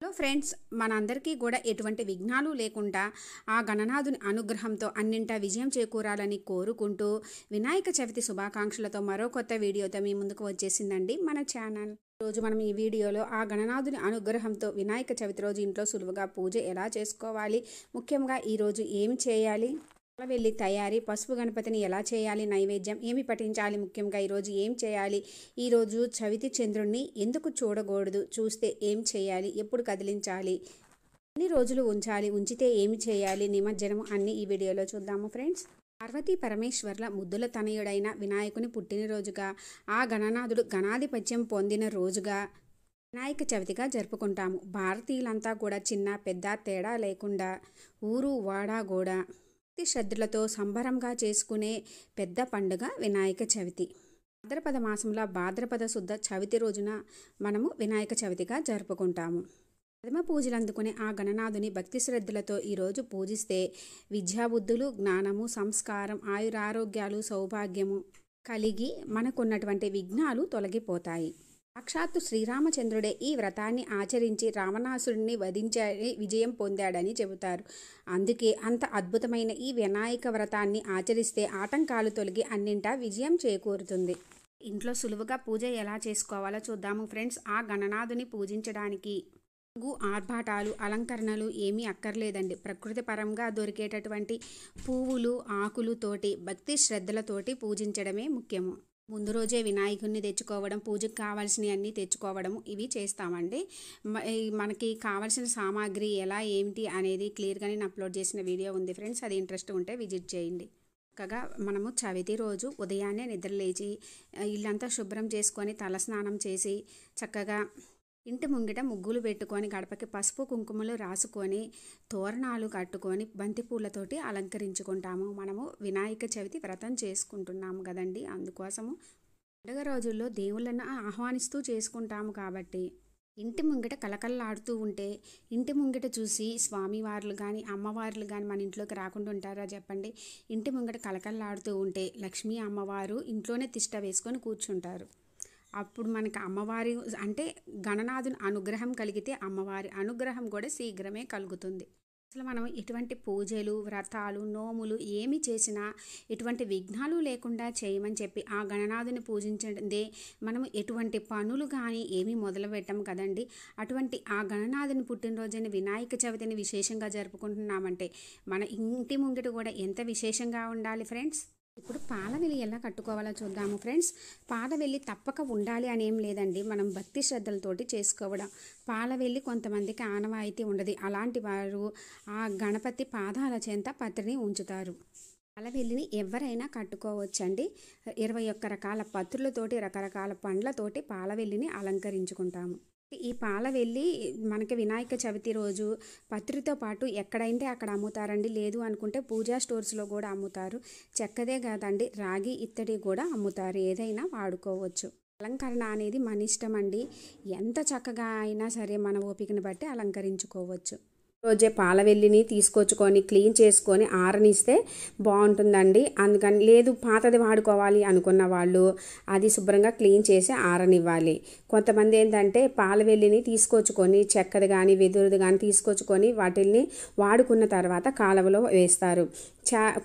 Hello friends, మనందరికీ కూడా ఎటువంటి విఘ్నాలు లేకుండా ఆ గణనాథుని అనుగ్రహంతో అన్నింటా విజయం చేకూరాలని కోరుకుంటూ వినాయక చవితి శుభాకాంక్షలతో మరో కొత్త వీడియోతో మీ ముందుకు వచ్చేసిందండి మన ఛానల్. రోజు మనం ఈ వీడియోలో ఆ గణనాథుని అనుగ్రహంతో వినాయక చవితి రోజు ఇంట్లో సులువుగా పూజ ఎలా చేసుకోవాలి, ముఖ్యంగా ఈరోజు ఏమి చేయాలి, వెళ్ళి తయారీ, పసుపు గణపతిని ఎలా చేయాలి, నైవేద్యం ఏమి పఠించాలి, ముఖ్యంగా ఈరోజు ఏం చేయాలి, ఈరోజు చవితి చంద్రుణ్ణి ఎందుకు చూడకూడదు, చూస్తే ఏం చేయాలి, ఎప్పుడు కదిలించాలి, ఎన్ని రోజులు ఉంచాలి, ఉంచితే ఏమి చేయాలి, నిమజ్జనం అన్నీ ఈ వీడియోలో చూద్దాము ఫ్రెండ్స్. పార్వతీ పరమేశ్వర్ల ముద్దుల తనయుడైన వినాయకుని పుట్టినరోజుగా, ఆ గణనాథుడు గణాధిపత్యం పొందిన రోజుగా వినాయక చవితిగా జరుపుకుంటాము. భారతీయులంతా కూడా చిన్న పెద్ద తేడా లేకుండా ఊరు వాడా కూడా భక్తి శ్రద్ధలతో సంబరంగా చేసుకునే పెద్ద పండుగ వినాయక చవితి. భాద్రపద మాసంలో భాద్రపద శుద్ధ చవితి రోజున మనము వినాయక చవితిగా జరుపుకుంటాము. ప్రథమ పూజలు అందుకునే ఆ గణనాథుని భక్తి శ్రద్ధలతో ఈరోజు పూజిస్తే విద్యాబుద్ధులు, జ్ఞానము, సంస్కారం, ఆయురారోగ్యాలు, సౌభాగ్యము కలిగి మనకున్నటువంటి విఘ్నాలు తొలగిపోతాయి. సాక్షాత్తు శ్రీరామచంద్రుడే ఈ వ్రతాన్ని ఆచరించి రావణాసురుడిని వధించి విజయం పొందాడని చెబుతారు. అందుకే అంత అద్భుతమైన ఈ వినాయక వ్రతాన్ని ఆచరిస్తే ఆటంకాలు తొలగి అన్నింటా విజయం చేకూరుతుంది. ఇంట్లో సులువుగా పూజ ఎలా చేసుకోవాలో చూద్దాము ఫ్రెండ్స్. ఆ గణనాథుని పూజించడానికి ఆర్భాటాలు, అలంకరణలు ఏమీ అక్కర్లేదండి. ప్రకృతి పరంగా దొరికేటటువంటి పువ్వులు, ఆకులుతోటి భక్తి శ్రద్ధలతోటి పూజించడమే ముఖ్యము. ముందు రోజే వినాయకుడిని తెచ్చుకోవడం, పూజకు కావాల్సినవి అన్నీ తెచ్చుకోవడము ఇవి చేస్తామండి. మనకి కావాల్సిన సామాగ్రి ఎలా ఏమిటి అనేది క్లియర్గా నేను అప్లోడ్ చేసిన వీడియో ఉంది ఫ్రెండ్స్. అది ఇంట్రెస్ట్ ఉంటే విజిట్ చేయండి. చక్కగా మనము చవితి రోజు ఉదయాన్నే నిద్రలేచి ఇల్లంతా శుభ్రం చేసుకొని తలస్నానం చేసి చక్కగా ఇంటి ముంగిట ముగ్గులు పెట్టుకొని గడపకి పసుపు కుంకుమలు రాసుకొని తోరణాలు కట్టుకొని బంతిపూలతోటి అలంకరించుకుంటాము. మనము వినాయక చవితి వ్రతం చేసుకుంటున్నాము కదండి. అందుకోసము పండుగ రోజుల్లో దేవుళ్ళను ఆహ్వానిస్తూ చేసుకుంటాము కాబట్టి ఇంటి ముంగిట కలకల్లాడుతూ ఉంటే ఇంటి ముంగిట చూసి స్వామివార్లు కానీ అమ్మవార్లు కానీ మన ఇంట్లోకి రాకుండా ఉంటారా చెప్పండి. ఇంటి ముంగిట కలకల్లాడుతూ ఉంటే లక్ష్మీ అమ్మవారు ఇంట్లోనే తిష్ట వేసుకొని కూర్చుంటారు. అప్పుడు మనకి అమ్మవారి అంటే గణనాథుని అనుగ్రహం కలిగితే అమ్మవారి అనుగ్రహం కూడా శీఘ్రమే కలుగుతుంది. అసలు మనం ఎటువంటి పూజలు, వ్రతాలు, నోములు ఏమి చేసినా ఎటువంటి విఘ్నాలు లేకుండా చేయమని చెప్పి ఆ గణనాథుని పూజించదే మనము ఎటువంటి పనులు కానీ ఏమీ మొదలు పెట్టం కదండి. అటువంటి ఆ గణనాథుని పుట్టినరోజుని వినాయక చవితిని విశేషంగా జరుపుకుంటున్నామంటే మన ఇంటి ముంగిట కూడా ఎంత విశేషంగా ఉండాలి ఫ్రెండ్స్. ఇప్పుడు పాలవెల్లి ఎలా కట్టుకోవాలో చూద్దాము ఫ్రెండ్స్. పాలవెల్లి తప్పక ఉండాలి అని ఏం లేదండి. మనం భక్తి శ్రద్ధలతోటి చేసుకోవడం. పాలవెల్లి కొంతమందికి ఆనవాయితీ ఉండదు. అలాంటి వారు ఆ గణపతి పాదాల చెంత పత్రిని ఉంచుతారు. పాలవెల్లిని ఎవరైనా కట్టుకోవచ్చండి. 21 రకాల పత్రులతోటి రకరకాల పండ్లతోటి పాలవెల్లిని అలంకరించుకుంటాము. ఈ పాలవెల్లి మనకి వినాయక చవితి రోజు పత్రితో పాటు ఎక్కడైతే అక్కడ అమ్ముతారండి. లేదు అనుకుంటే పూజా స్టోర్స్లో కూడా అమ్ముతారు. చెక్కదే కాదండి, రాగి, ఇత్తడి కూడా అమ్ముతారు. ఏదైనా వాడుకోవచ్చు. అలంకరణ అనేది మన ఇష్టం అండి. ఎంత చక్కగా అయినా సరే మన ఓపికను బట్టి అలంకరించుకోవచ్చు. రోజే పాలవెల్లిని తీసుకొచ్చుకొని క్లీన్ చేసుకొని ఆరనిస్తే బాగుంటుందండి. అందుకని లేదు పాతది వాడుకోవాలి అనుకున్న వాళ్ళు అది శుభ్రంగా క్లీన్ చేసి ఆరనివ్వాలి. కొంతమంది ఏంటంటే పాలవెల్లిని తీసుకొచ్చుకొని చెక్కది కానీ వెదురుది కానీ తీసుకొచ్చుకొని వాటిల్ని వాడుకున్న తర్వాత కాలువలో వేస్తారు.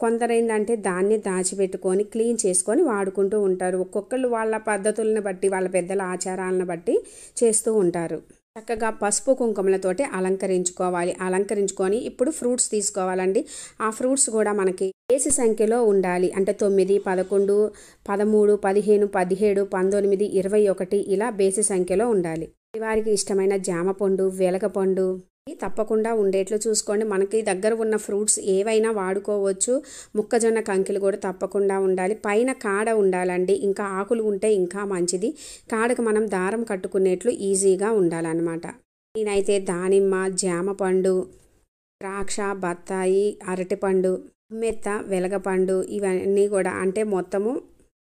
కొందరు ఏంటంటే దాన్ని దాచిపెట్టుకొని క్లీన్ చేసుకొని వాడుకుంటూ ఉంటారు. ఒక్కొక్కళ్ళు వాళ్ళ పద్ధతులను బట్టి వాళ్ళ పెద్దల ఆచారాలను బట్టి చేస్తూ ఉంటారు. చక్కగా పసుపు కుంకుమలతోటి అలంకరించుకొని ఇప్పుడు ఫ్రూట్స్ తీసుకోవాలండి. ఆ ఫ్రూట్స్ కూడా మనకి బేసి సంఖ్యలో ఉండాలి. అంటే 9, 11, 13, 15, 17, 19, 21 ఇలా బేసి సంఖ్యలో ఉండాలి. వారికి ఇష్టమైన జామపండు, వెలగపండు తప్పకుండా ఉండేట్లు చూసుకోండి. మనకి దగ్గర ఉన్న ఫ్రూట్స్ ఏవైనా వాడుకోవచ్చు. మొక్కజొన్న కంకిలు కూడా తప్పకుండా ఉండాలి. పైన కాడ ఉండాలండి. ఇంకా ఆకులు ఉంటే ఇంకా మంచిది. కాడకు మనం దారం కట్టుకునేట్లు ఈజీగా ఉండాలన్నమాట. నేనైతే దానిమ్మ, జామపండు, ద్రాక్ష, బత్తాయి, అరటిపండు, మెత్త, వెలగపండు ఇవన్నీ కూడా అంటే మొత్తము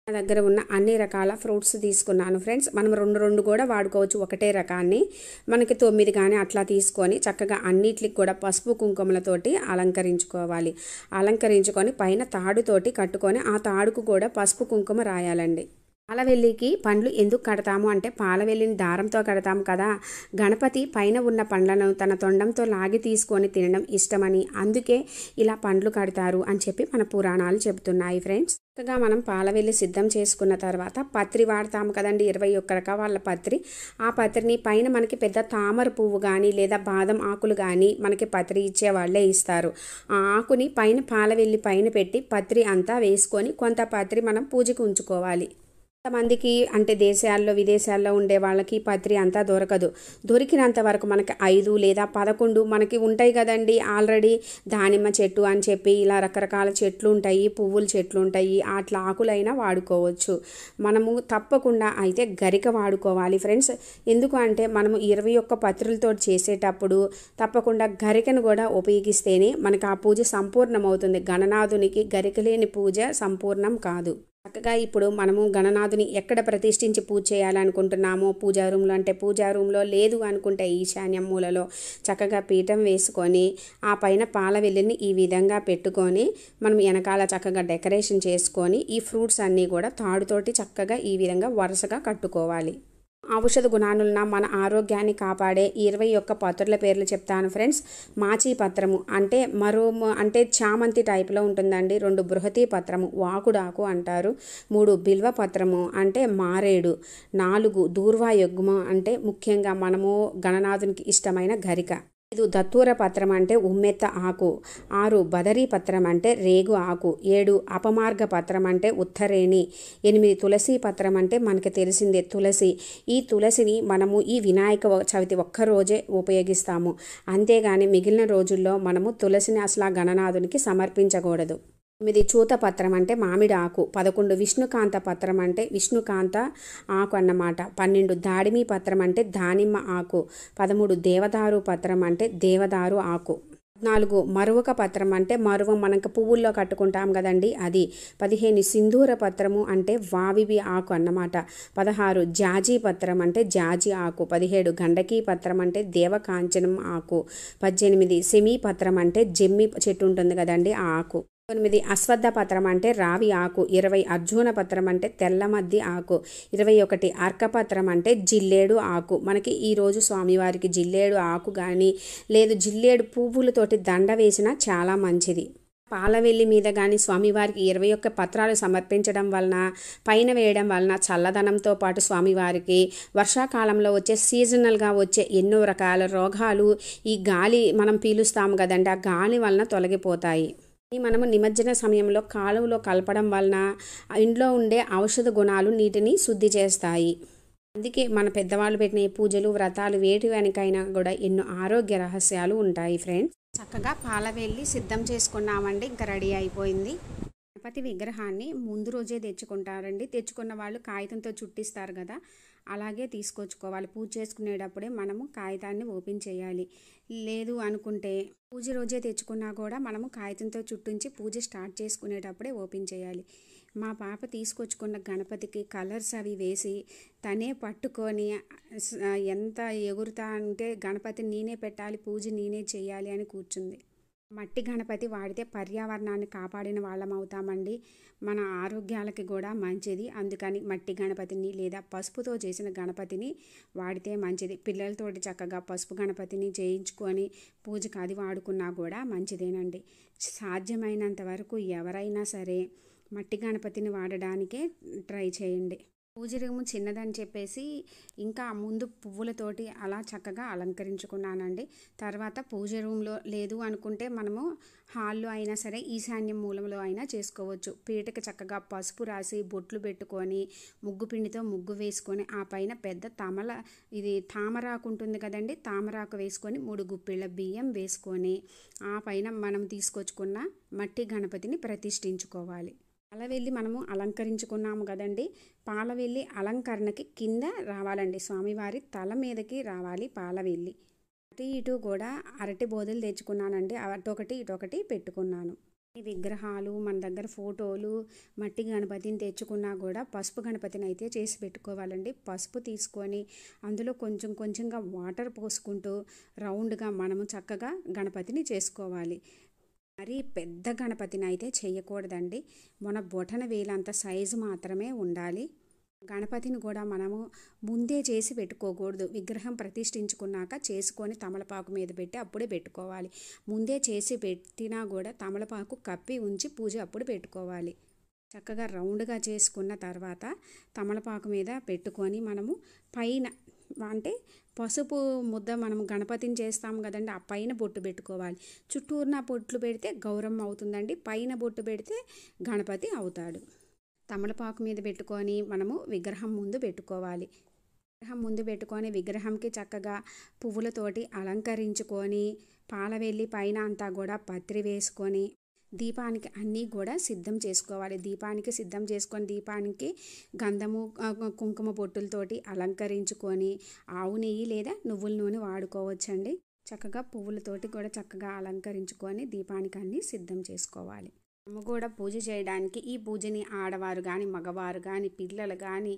నా దగ్గర ఉన్న అన్ని రకాల ఫ్రూట్స్ తీసుకున్నాను ఫ్రెండ్స్. మనం 2 కూడా వాడుకోవచ్చు. ఒకటే రకాన్ని మనకి 9 కానీ అట్లా తీసుకొని చక్కగా అన్నిటికి కూడా పసుపు కుంకుమలతోటి అలంకరించుకొని పైన తాడుతోటి కట్టుకొని ఆ తాడుకు కూడా పసుపు కుంకుమ రాయాలండి. పాలవెల్లికి పండ్లు ఎందుకు కడతాము అంటే పాలవెల్లిని దారంతో కడతాము కదా. గణపతి పైన ఉన్న పండ్లను తన తొండంతో లాగి తీసుకొని తినడం ఇష్టమని, అందుకే ఇలా పండ్లు కడతారు అని చెప్పి మన పురాణాలు చెబుతున్నాయి ఫ్రెండ్స్. చక్కగా మనం పాలవెల్లి సిద్ధం చేసుకున్న తర్వాత పత్రి వాడతాము కదండి, 21 రకాల పత్రి. ఆ పత్రిని పైన మనకి పెద్ద తామర పువ్వు కానీ లేదా బాదం ఆకులు కానీ మనకి పత్రి ఇచ్చే వాళ్ళే ఇస్తారు. ఆ ఆకుని పైన పాలవెల్లి పైన పెట్టి పత్రి అంతా వేసుకొని కొంత పత్రి మనం పూజకు ఉంచుకోవాలి. కొంతమందికి అంటే దేశాల్లో విదేశాల్లో ఉండే వాళ్ళకి పత్రి అంతా దొరకదు. దొరికినంత వరకు మనకి 5 లేదా 11 మనకి ఉంటాయి కదండి ఆల్రెడీ. దానిమ్మ చెట్టు అని చెప్పి ఇలా రకరకాల చెట్లు ఉంటాయి, పువ్వుల చెట్లు ఉంటాయి, అట్లా ఆకులైనా వాడుకోవచ్చు. మనము తప్పకుండా అయితే గరిక వాడుకోవాలి ఫ్రెండ్స్. ఎందుకు అంటే మనము 21 పత్రులతో చేసేటప్పుడు తప్పకుండా గరికను కూడా ఉపయోగిస్తేనే మనకు ఆ పూజ సంపూర్ణమవుతుంది. గణనాథునికి గరిక లేని పూజ సంపూర్ణం కాదు. చక్కగా ఇప్పుడు మనము గణనాథుని ఎక్కడ ప్రతిష్ఠించి పూజ చేయాలనుకుంటున్నామో, పూజా రూమ్లో అంటే పూజా రూమ్లో, లేదు అనుకుంటే ఈశాన్యం మూలలో చక్కగా పీఠం వేసుకొని ఆ పైన పాలవెల్లిని ఈ విధంగా పెట్టుకొని మనం వెనకాల చక్కగా డెకరేషన్ చేసుకొని ఈ ఫ్రూట్స్ అన్నీ కూడా తాడుతోటి చక్కగా ఈ విధంగా వరుసగా కట్టుకోవాలి. ఔషధ గుణాలున్న మన ఆరోగ్యాన్ని కాపాడే 21 పత్రుల పేర్లు చెప్తాను ఫ్రెండ్స్. మాచి పత్రము అంటే చామంతి టైప్లో ఉంటుందండి. 2 బృహతి పత్రము వాకుడాకు అంటారు. 3 బిల్వ పత్రము అంటే మారేడు. 4 దూర్వాయుగ్మ అంటే ముఖ్యంగా మనము గణనాథునికి ఇష్టమైన గరిక. 5 దత్తూర పత్రం అంటే ఉమ్మెత్త ఆకు. 6 బదరీ పత్రం అంటే రేగు ఆకు. 7 అపమార్గ పత్రం అంటే ఉత్తరేణి. 8 తులసి పత్రం అంటే మనకి తెలిసిందే తులసి. ఈ తులసిని మనము ఈ వినాయక చవితి ఒక్కరోజే ఉపయోగిస్తాము. అంతేగాని మిగిలిన రోజుల్లో మనము తులసిని అసలు ఆ గణనాథునికి సమర్పించకూడదు. 9 చూత పత్రం అంటే మామిడి ఆకు. 11 విష్ణుకాంత పత్రం అంటే విష్ణుకాంత ఆకు అన్నమాట. 12 దాడిమి పత్రం అంటే దానిమ్మ ఆకు. 13 దేవదారు పత్రం అంటే దేవదారు ఆకు. 14 మరువక పత్రం అంటే మరువ మనకు పువ్వుల్లో కట్టుకుంటాం కదండి అది. 15 సింధూర పత్రము అంటే వావివి ఆకు అన్నమాట. 16 జాజీ పత్రం అంటే జాజి ఆకు. 17 గండకీ పత్రం అంటే దేవకాంచనం ఆకు. 18 సెమీ పత్రం అంటే జమ్మి చెట్టు ఉంటుంది కదండి ఆ ఆకు. 19 అశ్వత్థ పత్రం అంటే రావి ఆకు. 20 అర్జున పత్రం అంటే తెల్లమద్ది ఆకు. 21 అర్కపత్రం అంటే జిల్లేడు ఆకు. మనకి ఈరోజు స్వామివారికి జిల్లేడు ఆకు కానీ లేదు జిల్లేడు పువ్వులతోటి దండ వేసినా చాలా మంచిది. పాలవెల్లి మీద కానీ స్వామివారికి 21 పత్రాలు సమర్పించడం వలన, పైన వేయడం వలన చల్లదనంతో పాటు స్వామివారికి వర్షాకాలంలో వచ్చే సీజనల్గా వచ్చే ఎన్నో రకాల రోగాలు ఈ గాలి మనం పీలుస్తాము కదండి, ఆ గాలి వలన తొలగిపోతాయి. మనము నిమజ్జన సమయంలో కాలువలో కలపడం వలన ఇంట్లో ఉండే ఔషధ గుణాలు నీటిని శుద్ధి చేస్తాయి. అందుకే మన పెద్దవాళ్ళు పెట్టిన పూజలు వ్రతాలు వేటి వెనకైనా కూడా ఎన్నో ఆరోగ్య రహస్యాలు ఉంటాయి ఫ్రెండ్స్. చక్కగా పాలవెల్లి సిద్ధం చేసుకున్నామండి, ఇంకా రెడీ అయిపోయింది. గణపతి విగ్రహాన్ని ముందు రోజే తెచ్చుకుంటారండి. తెచ్చుకున్న వాళ్ళు కాగితంతో చుట్టిస్తారు కదా, అలాగే తీసుకొచ్చుకోవాలి. పూజ చేసుకునేటప్పుడే మనము కాగితాన్ని ఓపెన్ చేయాలి. లేదు అనుకుంటే పూజ రోజే తెచ్చుకున్నా కూడా మనము కాగితంతో చుట్టించి పూజ స్టార్ట్ చేసుకునేటప్పుడే ఓపెన్ చేయాలి. మా పాప తీసుకొచ్చుకున్న గణపతికి కలర్స్ అవి వేసి తనే పట్టుకొని ఎంత ఎగురుతా అంటే గణపతిని నేనే పెట్టాలి, పూజ నేనే చేయాలి అని కూర్చుంది. మట్టి గణపతి వాడితే పర్యావరణాన్ని కాపాడిన వాళ్ళం అవుతామండి, మన ఆరోగ్యాలకి కూడా మంచిది. అందుకని మట్టి గణపతిని లేదా పసుపుతో చేసిన గణపతిని వాడితే మంచిది. పిల్లలతోటి చక్కగా పసుపు గణపతిని చేయించుకొని పూజకు అది వాడుకున్నా కూడా మంచిదేనండి. సాధ్యమైనంత వరకు ఎవరైనా సరే మట్టి గణపతిని వాడడానికే ట్రై చేయండి. పూజ రూము చిన్నదని చెప్పేసి ఇంకా ముందు పువ్వులతోటి అలా చక్కగా అలంకరించుకున్నానండి. తర్వాత పూజ రూమ్లో లేదు అనుకుంటే మనము హాల్లో అయినా సరే ఈశాన్యం మూలంలో అయినా చేసుకోవచ్చు. పీటకి చక్కగా పసుపు రాసి బొట్లు పెట్టుకొని ముగ్గు పిండితో ముగ్గు వేసుకొని ఆ పైన పెద్ద తామరాకు ఉంటుంది కదండి, తామరాకు వేసుకొని 3 గుప్పిళ్ళ బియ్యం వేసుకొని ఆ పైన మనం తీసుకొచ్చుకున్న మట్టి గణపతిని ప్రతిష్ఠించుకోవాలి. పాలవెల్లి మనము అలంకరించుకున్నాము కదండి, పాలవెల్లి అలంకరణకి కింద రావాలండి, స్వామివారి తల మీదకి రావాలి పాలవెల్లి. అటు ఇటు కూడా అరటి బోదలు తెచ్చుకున్నానండి, అటొకటి ఇటొకటి పెట్టుకున్నాను. ఈ విగ్రహాలు మన దగ్గర ఫోటోలు మట్టి గణపతిని తెచ్చుకున్నా కూడా పసుపు గణపతిని అయితే చేసి పెట్టుకోవాలండి. పసుపు తీసుకొని అందులో కొంచెం కొంచెంగా వాటర్ పోసుకుంటూ రౌండ్గా మనము చక్కగా గణపతిని చేసుకోవాలి. మరీ పెద్ద గణపతిని అయితే చేయకూడదండి, మన బొటన వేలంత సైజు మాత్రమే ఉండాలి. గణపతిని కూడా మనము ముందే చేసి పెట్టుకోకూడదు. విగ్రహం ప్రతిష్ఠించుకున్నాక చేసుకొని తమలపాకు మీద పెట్టి అప్పుడే పెట్టుకోవాలి. ముందే చేసి పెట్టినా కూడా తమలపాకు కప్పి ఉంచి పూజ అప్పుడు పెట్టుకోవాలి. చక్కగా రౌండ్గా చేసుకున్న తర్వాత తమలపాకు మీద పెట్టుకొని మనము పైన అంటే పసుపు ముద్ద మనం గణపతిని చేస్తాం కదండి, ఆ పైన బొట్టు పెట్టుకోవాలి. చుట్టూరున బొట్లు పెడితే గౌరమ్మ అవుతుందండి, పైన బొట్టు పెడితే గణపతి అవుతాడు. తమలపాకు మీద పెట్టుకొని మనము విగ్రహం ముందు పెట్టుకోవాలి. విగ్రహం ముందు పెట్టుకొని విగ్రహంకి చక్కగా పువ్వులతోటి అలంకరించుకొని పాలవెల్లి పైన అంతా కూడా పత్రి వేసుకొని దీపానికి అన్నీ కూడా సిద్ధం చేసుకోవాలి. దీపానికి సిద్ధం చేసుకొని దీపానికి గంధము కుంకుమ బొట్టులతోటి అలంకరించుకొని ఆవు నెయ్యి లేదా నువ్వుల నూనె వాడుకోవచ్చండి. చక్కగా పువ్వులతోటి కూడా చక్కగా అలంకరించుకొని దీపానికి అన్నీ సిద్ధం చేసుకోవాలి. మనము కూడా పూజ చేయడానికి ఈ పూజని ఆడవారు కానీ మగవారు కానీ పిల్లలు కానీ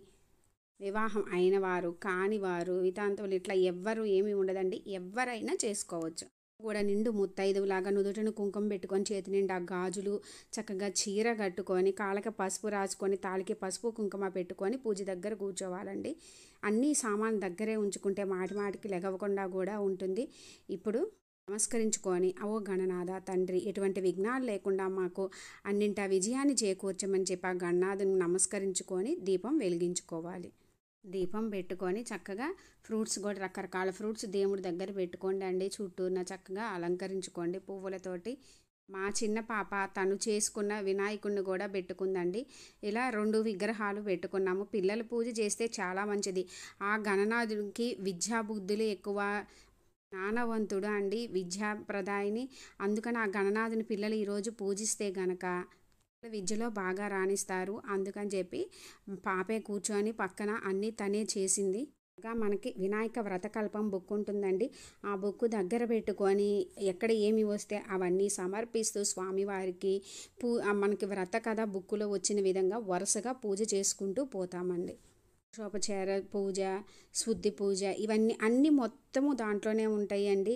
వివాహం అయిన వారు కానివారు వితాంతువులు ఇట్లా ఎవ్వరు ఏమీ ఉండదండి, ఎవరైనా చేసుకోవచ్చు. కూడా నిండు ముత్తైదువులాగా నుదుటను కుంకుమ పెట్టుకొని చేతి నిండా గాజులు చక్కగా చీర కట్టుకొని కాళ్ళకి పసుపు రాసుకొని తాళికి పసుపు కుంకుమ పెట్టుకొని పూజ దగ్గర కూర్చోవాలండి. అన్నీ సామాన్ దగ్గరే ఉంచుకుంటే మాటి మాటికి లెగవకుండా కూడా ఉంటుంది. ఇప్పుడు నమస్కరించుకొని ఓ గణనాథ తండ్రి ఎటువంటి విఘ్నాలు లేకుండా మాకు అన్నింటా విజయాన్ని చేకూర్చమని చెప్పి ఆ గణనాథుని నమస్కరించుకొని దీపం వెలిగించుకోవాలి. దీపం పెట్టుకొని చక్కగా ఫ్రూట్స్ కూడా రకరకాల ఫ్రూట్స్ దేవుడి దగ్గర పెట్టుకోండి అండి. చుట్టూన చక్కగా అలంకరించుకోండి పువ్వులతోటి. మా చిన్న పాప తను చేసుకున్న వినాయకుడిని కూడా పెట్టుకుందండి. ఇలా 2 విగ్రహాలు పెట్టుకున్నాము. పిల్లలు పూజ చేస్తే చాలా మంచిది. ఆ గణనాథుడికి విద్యా బుద్ధులు ఎక్కువ, జ్ఞానవంతుడు అండి, విద్యాప్రదాయిని. అందుకని ఆ గణనాథుని పిల్లలు ఈరోజు పూజిస్తే గనక విద్యలో బాగా రాణిస్తారు. అందుకని చెప్పి పాపే కూర్చొని పక్కన అన్నీ తనే చేసింది. మనకి వినాయక వ్రతకల్పం బుక్ ఉంటుందండి. ఆ బుక్ దగ్గర పెట్టుకొని ఎక్కడ ఏమి వస్తే అవన్నీ సమర్పిస్తూ స్వామివారికి మనకి వ్రత కథ బుక్కులో వచ్చిన విధంగా వరుసగా పూజ చేసుకుంటూ పోతామండి. షోపచార పూజ, శుద్ధి పూజ, ఇవన్నీ అన్నీ మొత్తము దాంట్లోనే ఉంటాయండి.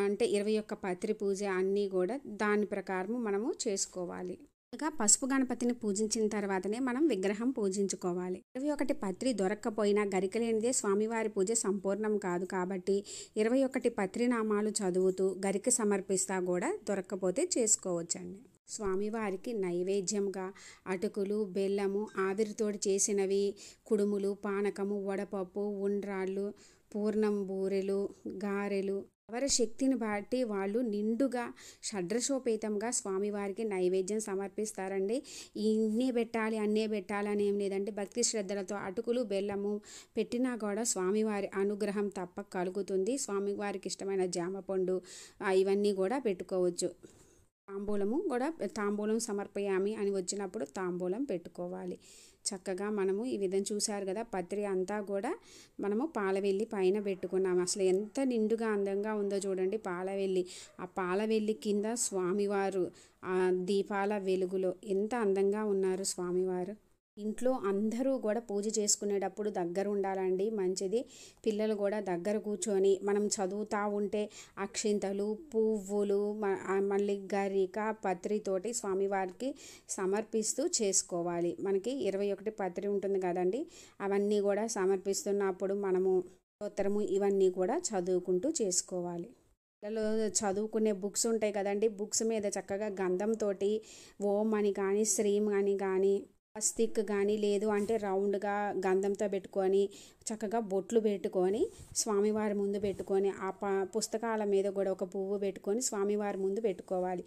అంటే 21 పత్రి పూజ అన్నీ కూడా దాని ప్రకారం మనము చేసుకోవాలి. ఇంకా పసుపు గణపతిని పూజించిన తర్వాతనే మనం విగ్రహం పూజించుకోవాలి. 21 పత్రి దొరక్కపోయినా గరికలేనిదే స్వామివారి పూజ సంపూర్ణం కాదు. కాబట్టి 21 పత్రి నామాలు చదువుతూ గరిక సమర్పిస్తా కూడా దొరక్కపోతే చేసుకోవచ్చండి. స్వామివారికి నైవేద్యంగా అటుకులు, బెల్లము, ఆవిరితోటి చేసినవి, కుడుములు, పానకము, వడపప్పు, ఉండ్రాళ్ళు, పూర్ణం బూరెలు, గారెలు ఎవరి శక్తిని బట్టి వాళ్ళు నిండుగా షడ్రసోపేతంగా స్వామివారికి నైవేద్యం సమర్పిస్తారండి. ఇన్నే పెట్టాలి అన్నే పెట్టాలని ఏం లేదండి. భక్తి శ్రద్ధలతో అటుకులు బెల్లము పెట్టినా కూడా స్వామివారి అనుగ్రహం తప్పక కలుగుతుంది. స్వామివారికి ఇష్టమైన జామపండు ఇవన్నీ కూడా పెట్టుకోవచ్చు. తాంబూలము కూడా తాంబూలం సమర్పయామి అని వచ్చినప్పుడు తాంబూలం పెట్టుకోవాలి. చక్కగా మనము ఈ విధంగా చూసారు కదా, పత్రి అంతా కూడా మనము పాలవెల్లి పైన పెట్టుకున్నాము. అసలు ఎంత నిండుగా అందంగా ఉందో చూడండి పాలవెల్లి. ఆ పాలవెల్లి కింద స్వామివారు ఆ దీపాల వెలుగులో ఎంత అందంగా ఉన్నారు స్వామివారు. ఇంట్లో అందరూ కూడా పూజ చేసుకునేటప్పుడు దగ్గర ఉండాలండి, మంచిది. పిల్లలు కూడా దగ్గర కూర్చొని మనం చదువుతూ ఉంటే అక్షింతలు, పువ్వులు, మళ్ళీ గరిక, పత్రితోటి స్వామివారికి సమర్పిస్తూ చేసుకోవాలి. మనకి 21 పత్రి ఉంటుంది కదండి, అవన్నీ కూడా సమర్పిస్తున్నప్పుడు మనము స్తోత్రము ఇవన్నీ కూడా చదువుకుంటూ చేసుకోవాలి. పిల్లలు చదువుకునే బుక్స్ ఉంటాయి కదండి, బుక్స్ మీద చక్కగా గంధంతో ఓం అని కానీ శ్రీం అని కానీ స్టిక్ కానీ లేదు అంటే రౌండ్గా గంధంతో పెట్టుకొని చక్కగా బొట్లు పెట్టుకొని స్వామివారి ముందు పెట్టుకొని ఆ పుస్తకాల మీద కూడా ఒక పువ్వు పెట్టుకొని స్వామివారి ముందు పెట్టుకోవాలి.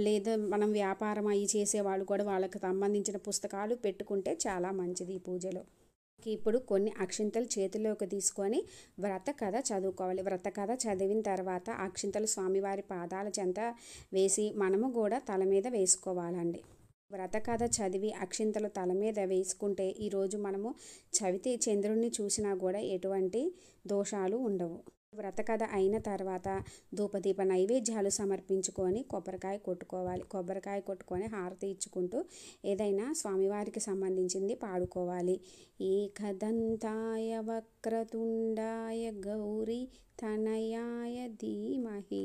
లేదా మనం వ్యాపారం అవి చేసేవాళ్ళు కూడా వాళ్ళకి సంబంధించిన పుస్తకాలు పెట్టుకుంటే చాలా మంచిది ఈ పూజలో. ఇప్పుడు కొన్ని అక్షింతలు చేతిలోకి తీసుకొని వ్రత కథ చదువుకోవాలి. వ్రత కథ చదివిన తర్వాత అక్షింతలు స్వామివారి పాదాల చెంత వేసి మనము కూడా తల మీద వేసుకోవాలండి. వ్రత కథ చదివి అక్షింతలు తల మీద వేసుకుంటే ఈరోజు మనము చవితి చంద్రుడిని చూసినా కూడా ఎటువంటి దోషాలు ఉండవు. వ్రత కథ అయిన తర్వాత ధూపదీప నైవేద్యాలు సమర్పించుకొని కొబ్బరికాయ కొట్టుకోవాలి. కొబ్బరికాయ కొట్టుకొని హారతి ఇచ్చుకుంటూ ఏదైనా స్వామివారికి సంబంధించింది పాడుకోవాలి. ఏకదంతాయ వక్రతుండాయ గౌరీ తనయాయ ధీమహి.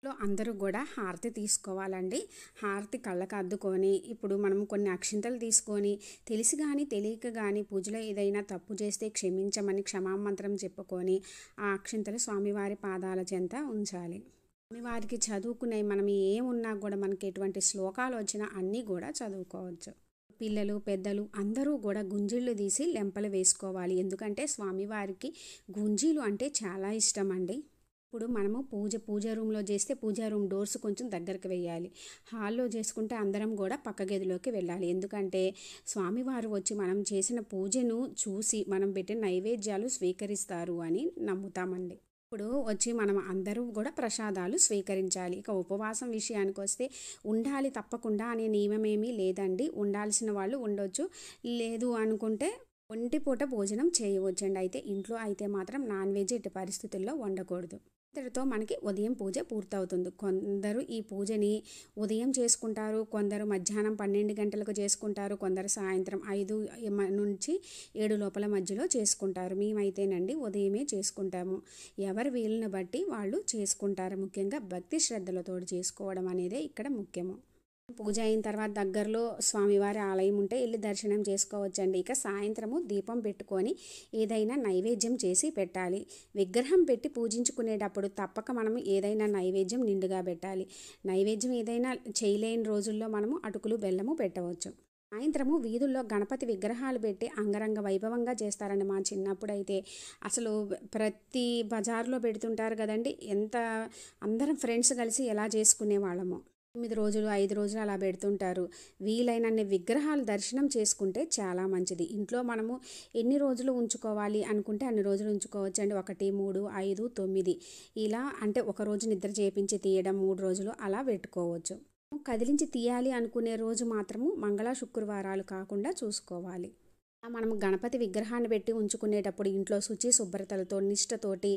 లో అందరూ కూడా హారతి తీసుకోవాలండి. హారతి కళ్ళకు అద్దుకొని ఇప్పుడు మనం కొన్ని అక్షింతలు తీసుకొని తెలిసి కానీ తెలియక కానీ పూజలో ఏదైనా తప్పు చేస్తే క్షమించమని క్షమామంత్రం చెప్పుకొని ఆ అక్షింతలు స్వామివారి పాదాల చెంత ఉంచాలి. స్వామివారికి చదువుకునే మనం ఏమున్నా కూడా మనకి ఎటువంటి శ్లోకాలు వచ్చినా అన్నీ కూడా చదువుకోవచ్చు. పిల్లలు పెద్దలు అందరూ కూడా గుంజీళ్ళు తీసి లెంపలు వేసుకోవాలి. ఎందుకంటే స్వామివారికి గుంజీలు అంటే చాలా ఇష్టం అండి. ఇప్పుడు మనము పూజ రూమ్లో చేస్తే పూజా రూమ్ డోర్స్ కొంచెం దగ్గరకు వేయాలి. హాల్లో చేసుకుంటే అందరం కూడా పక్క గదిలోకి వెళ్ళాలి. ఎందుకంటే స్వామివారు వచ్చి మనం చేసిన పూజను చూసి మనం పెట్టిన నైవేద్యాలు స్వీకరిస్తారు అని నమ్ముతామండి. ఇప్పుడు వచ్చి మనం అందరూ కూడా ప్రసాదాలు స్వీకరించాలి. ఇక ఉపవాసం విషయానికి వస్తే ఉండాలి తప్పకుండా అనే నియమమేమీ లేదండి. ఉండాల్సిన వాళ్ళు ఉండొచ్చు, లేదు అనుకుంటే ఒంటి పూట భోజనం చేయవచ్చండి. అయితే ఇంట్లో అయితే మాత్రం నాన్ వెజ్ ఎట్టి పరిస్థితుల్లో వండకూడదు. ఇంతటితో మనకి ఉదయం పూజ పూర్తవుతుంది. కొందరు ఈ పూజని ఉదయం చేసుకుంటారు, కొందరు మధ్యాహ్నం 12 గంటలకు చేసుకుంటారు, కొందరు సాయంత్రం 5 నుంచి 7 లోపల మధ్యలో చేసుకుంటారు. మేమైతేనండి ఉదయమే చేసుకుంటాము. ఎవరి వీలుని బట్టి వాళ్ళు చేసుకుంటారు. ముఖ్యంగా భక్తి శ్రద్ధలతో చేసుకోవడం అనేదే ఇక్కడ ముఖ్యము. పూజ అయిన తర్వాత దగ్గరలో స్వామివారి ఆలయం ఉంటే వెళ్ళి దర్శనం చేసుకోవచ్చండి. ఇక సాయంత్రము దీపం పెట్టుకొని ఏదైనా నైవేద్యం చేసి పెట్టాలి. విగ్రహం పెట్టి పూజించుకునేటప్పుడు తప్పక మనం ఏదైనా నైవేద్యం నిండుగా పెట్టాలి. నైవేద్యం ఏదైనా చేయలేని రోజుల్లో మనము అటుకులు బెల్లము పెట్టవచ్చు. సాయంత్రము వీధుల్లో గణపతి విగ్రహాలు పెట్టి అంగరంగ వైభవంగా చేస్తారండి. మా చిన్నప్పుడు అయితే అసలు ప్రతి బజార్లో పెడుతుంటారు కదండి. అందరం ఫ్రెండ్స్ కలిసి ఎలా చేసుకునే వాళ్ళము. 9 రోజులు 5 రోజులు అలా పెడుతుంటారు. వీలైనన్ని విగ్రహాలు దర్శనం చేసుకుంటే చాలా మంచిది. ఇంట్లో మనము ఎన్ని రోజులు ఉంచుకోవాలి అనుకుంటే అన్ని రోజులు ఉంచుకోవచ్చు అండి. 1, 3, 5, 9 ఇలా అంటే ఒక రోజు నిద్ర చేపించి తీయడం 3 రోజులు అలా పెట్టుకోవచ్చు. కదిలించి తీయాలి అనుకునే రోజు మాత్రము మంగళ శుక్రవారాలు కాకుండా చూసుకోవాలి. మనం గణపతి విగ్రహాన్ని పెట్టి ఉంచుకునేటప్పుడు ఇంట్లో శుచి శుభ్రతలతో నిష్టతోటి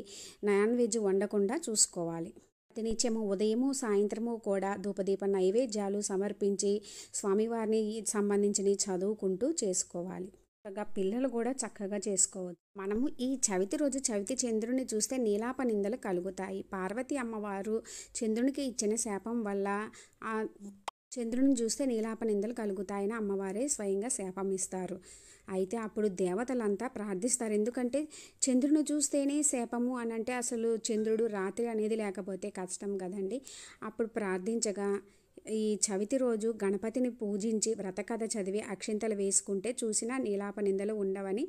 నాన్ వెజ్ వండకుండా చూసుకోవాలి. ప్రతినిత్యము ఉదయము సాయంత్రము కూడా ధూపదీప నైవేద్యాలు సమర్పించి స్వామివారిని సంబంధించినవి చదువుకుంటూ చేసుకోవాలి. చక్కగా పిల్లలు కూడా చక్కగా చేసుకోవచ్చు. మనము ఈ చవితి రోజు చవితి చంద్రుని చూస్తే నీలాప నిందలు కలుగుతాయి. పార్వతీ అమ్మవారు చంద్రునికి ఇచ్చిన శాపం వల్ల ఆ చంద్రుని చూస్తే నీలాప నిందలు కలుగుతాయని అమ్మవారే స్వయంగా శాపం ఇస్తారు. అయితే అప్పుడు దేవతలంతా ప్రార్థిస్తారు. ఎందుకంటే చంద్రుని చూస్తేనే శాపము అని అంటే అసలు చంద్రుడు రాత్రి అనేది లేకపోతే కష్టం కదండి. అప్పుడు ప్రార్థించగా ఈ చవితి రోజు గణపతిని పూజించి వ్రతకథ చదివి అక్షింతలు వేసుకుంటే చూసినా నీలాప నిందలు ఉండవని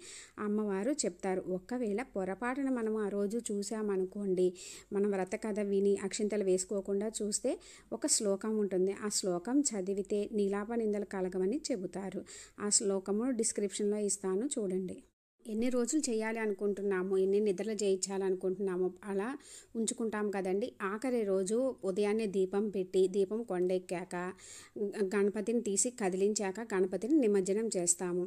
అమ్మవారు చెప్తారు. ఒక్కవేళ పొరపాటున మనం ఆ రోజు చూసామనుకోండి, మనం వ్రతకథ విని అక్షింతలు వేసుకోకుండా చూస్తే ఒక శ్లోకం ఉంటుంది. ఆ శ్లోకం చదివితే నీలాప నిందలు కలగవని చెబుతారు. ఆ శ్లోకము డిస్క్రిప్షన్లో ఇస్తాను చూడండి. ఎన్ని రోజులు చేయాలి అనుకుంటున్నాము, ఎన్ని నిద్రలు చేయించాలనుకుంటున్నాము అలా ఉంచుకుంటాం కదండి. ఆఖరి రోజు ఉదయాన్నే దీపం పెట్టి దీపం కొండెక్కాక గణపతిని తీసి కదిలించాక గణపతిని నిమజ్జనం చేస్తాము.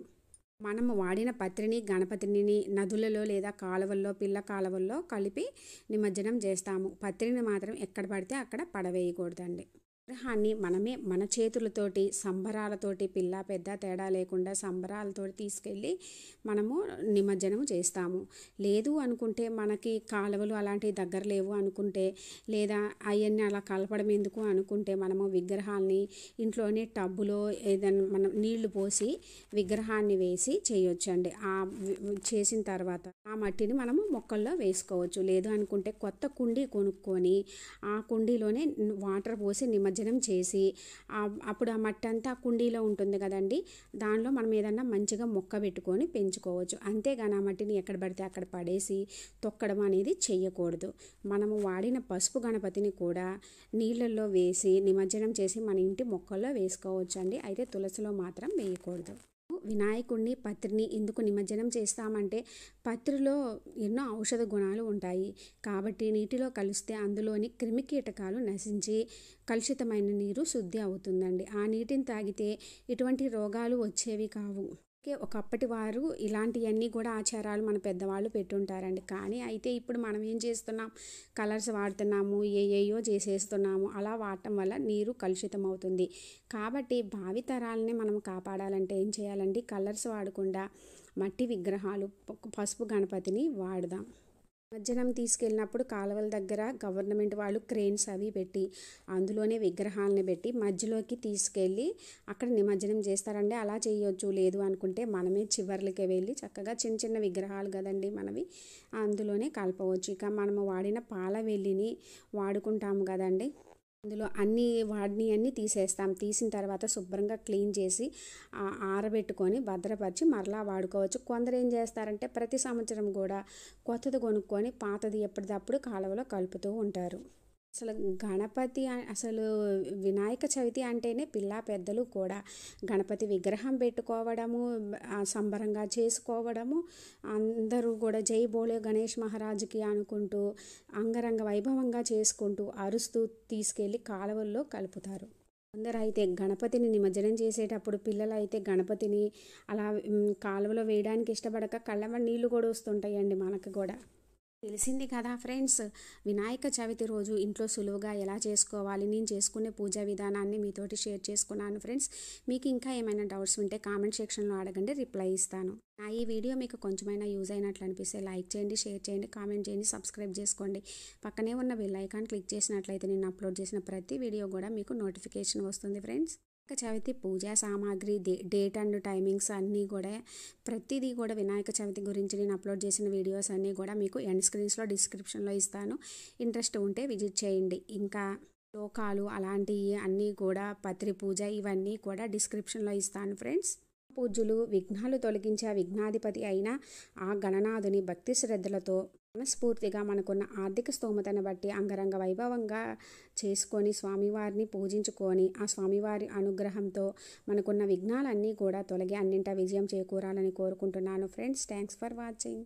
మనము వాడిన పత్రిని గణపతిని నదులలో లేదా కాలువల్లో పిల్ల కాలువల్లో కలిపి నిమజ్జనం చేస్తాము. పత్రిని మాత్రం ఎక్కడ పడితే అక్కడ పడవేయకూడదండి. విగ్రహాన్ని మనమే మన చేతులతోటి సంబరాలతోటి పిల్ల పెద్ద తేడా లేకుండా సంబరాలతోటి తీసుకెళ్ళి మనము నిమజ్జనం చేస్తాము. లేదు అనుకుంటే మనకి కాలువలు అలాంటివి దగ్గర లేవు అనుకుంటే లేదా అవన్నీ అలా కలపడం ఎందుకు అనుకుంటే మనము విగ్రహాన్ని ఇంట్లోనే టబ్బులో ఏదైనా మనం నీళ్లు పోసి విగ్రహాన్ని వేసి చేయొచ్చండి. చేసిన తర్వాత ఆ మట్టిని మనము మొక్కల్లో వేసుకోవచ్చు. లేదు అనుకుంటే కొత్త కుండీ కొనుక్కొని ఆ కుండీలోనే వాటర్ పోసి నిమజ్జనం చేసి అప్పుడు ఆ మట్టి అంతా ఆ కుండీలో ఉంటుంది కదండి, దానిలో మనం ఏదన్నా మంచిగా మొక్క పెట్టుకొని పెంచుకోవచ్చు. అంతేగాని ఆ మట్టిని ఎక్కడ పడితే అక్కడ పడేసి తొక్కడం అనేది చెయ్యకూడదు. మనము వాడిన పసుపు గణపతిని కూడా నీళ్ళల్లో వేసి నిమజ్జనం చేసి మన ఇంటి మొక్కల్లో వేసుకోవచ్చు అండి. అయితే తులసిలో మాత్రం వేయకూడదు. వినాయకుడిని పత్రిని ఎందుకు నిమజ్జనం చేస్తామంటే పత్రిలో ఎన్నో ఔషధ గుణాలు ఉంటాయి కాబట్టి నీటిలో కలిస్తే అందులోని క్రిమికీటకాలు నశించి కలుషితమైన నీరు శుద్ధి అవుతుందండి. ఆ నీటిని తాగితే ఎటువంటి రోగాలు వచ్చేవి కావు. ఒకప్పటి వారు ఇలాంటివన్నీ కూడా ఆచారాలు మన పెద్దవాళ్ళు పెట్టుంటారండి. కానీ అయితే ఇప్పుడు మనం ఏం చేస్తున్నాం, కలర్స్ వాడుతున్నాము, ఏయో చేసేస్తున్నాము. అలా వాడటం వల్ల నీరు కలుషితం అవుతుంది. కాబట్టి భావితరాలని మనం కాపాడాలంటే ఏం చేయాలండి, కలర్స్ వాడకుండా మట్టి విగ్రహాలు పసుపు గణపతిని వాడదాం. నిమజ్జనం తీసుకెళ్ళినప్పుడు కాలువల దగ్గర గవర్నమెంట్ వాళ్ళు క్రేన్స్ అవి పెట్టి అందులోనే విగ్రహాలని పెట్టి మధ్యలోకి తీసుకెళ్ళి అక్కడ నిమజ్జనం చేస్తారండి. అలా చేయొచ్చు, లేదు అనుకుంటే మనమే చివర్లకి వెళ్ళి చక్కగా చిన్న చిన్న విగ్రహాలు కదండి మనవి, అందులోనే కలపవచ్చు. ఇక మనము వాడిన పాల వెల్లిని వాడుకుంటాము కదండి, అందులో అన్నీ తీసేస్తాం. తీసిన తర్వాత శుభ్రంగా క్లీన్ చేసి ఆరబెట్టుకొని భద్రపరిచి మరలా వాడుకోవచ్చు. కొందరు ఏం చేస్తారంటే ప్రతి సంవత్సరం కూడా కొత్తది కొనుక్కొని పాతది ఎప్పటికప్పుడు కాలువలో కలుపుతూ ఉంటారు. అసలు అసలు వినాయక చవితి అంటేనే పిల్ల పెద్దలు కూడా గణపతి విగ్రహం పెట్టుకోవడము, సంబరంగా చేసుకోవడము, అందరూ కూడా జై బోలే గణేష్ మహారాజుకి అనుకుంటూ అంగరంగ వైభవంగా చేసుకుంటూ అరుస్తూ తీసుకెళ్ళి కాలువల్లో కలుపుతారు. కొందరు అయితే గణపతిని నిమజ్జనం చేసేటప్పుడు పిల్లలు అయితే గణపతిని అలా కాలువలో వేయడానికి ఇష్టపడక కళ్ళమ్మ నీళ్లు కూడా వస్తుంటాయండి మనకు కూడా. తెలిసింది కదా ఫ్రెండ్స్, వినాయక చవితి రోజు ఇంట్లో సులువుగా ఎలా చేసుకోవాలి, నేను చేసుకునే పూజా విధానాన్ని మీతోటి షేర్ చేసుకున్నాను ఫ్రెండ్స్. మీకు ఇంకా ఏమైనా డౌట్స్ ఉంటే కామెంట్ సెక్షన్లో అడగండి, రిప్లై ఇస్తాను. నా ఈ వీడియో మీకు కొంచెమైనా యూజ్ అయినట్లు అనిపిస్తే లైక్ చేయండి, షేర్ చేయండి, కామెంట్ చేయండి, సబ్స్క్రైబ్ చేసుకోండి. పక్కనే ఉన్న బెల్ ఐకాన్ క్లిక్ చేసినట్లయితే నేను అప్లోడ్ చేసిన ప్రతి వీడియో కూడా మీకు నోటిఫికేషన్ వస్తుంది ఫ్రెండ్స్. వినాయక చవితి పూజా సామాగ్రి డేట్ అండ్ టైమింగ్స్ అన్నీ కూడా ప్రతిదీ కూడా వినాయక చవితి గురించి నేను అప్లోడ్ చేసిన వీడియోస్ అన్నీ కూడా మీకు ఎండ్ స్క్రీన్స్లో డిస్క్రిప్షన్లో ఇస్తాను. ఇంట్రెస్ట్ ఉంటే విజిట్ చేయండి. ఇంకా శ్లోకాలు అలాంటివి అన్నీ కూడా పత్రి పూజ ఇవన్నీ కూడా డిస్క్రిప్షన్లో ఇస్తాను ఫ్రెండ్స్. పూజ్యులు విఘ్నాలు తొలగించే విఘ్నాధిపతి అయిన ఆ గణనాథుని భక్తి శ్రద్ధలతో మనస్ఫూర్తిగా మనకున్న ఆర్థిక స్తోమతను బట్టి అంగరంగ వైభవంగా చేసుకొని స్వామివారిని పూజించుకొని ఆ స్వామివారి అనుగ్రహంతో మనకున్న విఘ్నాలన్నీ కూడా తొలగి అన్నింటా విజయం చేకూరాలని కోరుకుంటున్నాను ఫ్రెండ్స్. Thanks for watching.